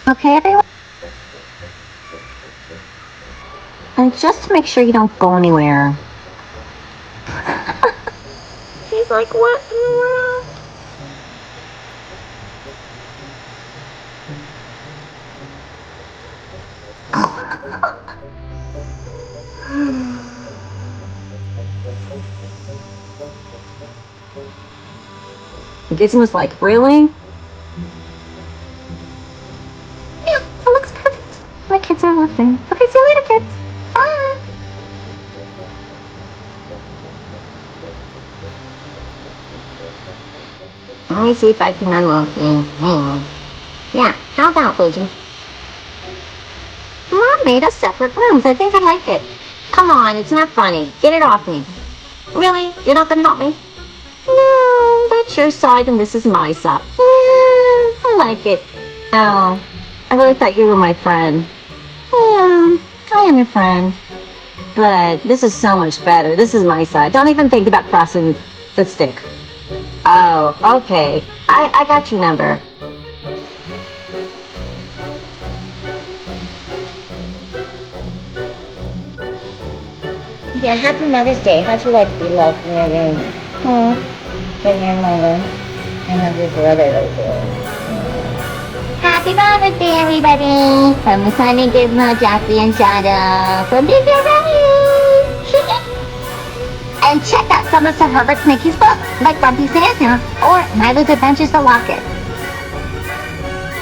Okay, everyone? And just to make sure you don't go anywhere. He's like, what in the world? Jason was like, really? Yeah, it looks perfect. My kids are laughing. Okay, see you later, kids. Bye. Let me see if I can unlock it. Yeah, how about, Luigi? Mom made us separate rooms. I think I like it. Come on, it's not funny. Get it off me. Really? You're not gonna help me? No, that's your side and this is my side. I like it. Oh, I really thought you were my friend. Yeah, I am your friend. But this is so much better. This is my side. Don't even think about crossing the stick. Oh, okay. I got your number. Yeah, happy Mother's Day. How'd you like to be loved in your room? With your mother. I have your brother right there. Happy Mother's Day, everybody! From the Sunny Gizmo, Jackie, and Shadow. From Big And check out some of Sir Herbert Snicky's books, like Bumpy Santa or Milo's Adventures the Locket.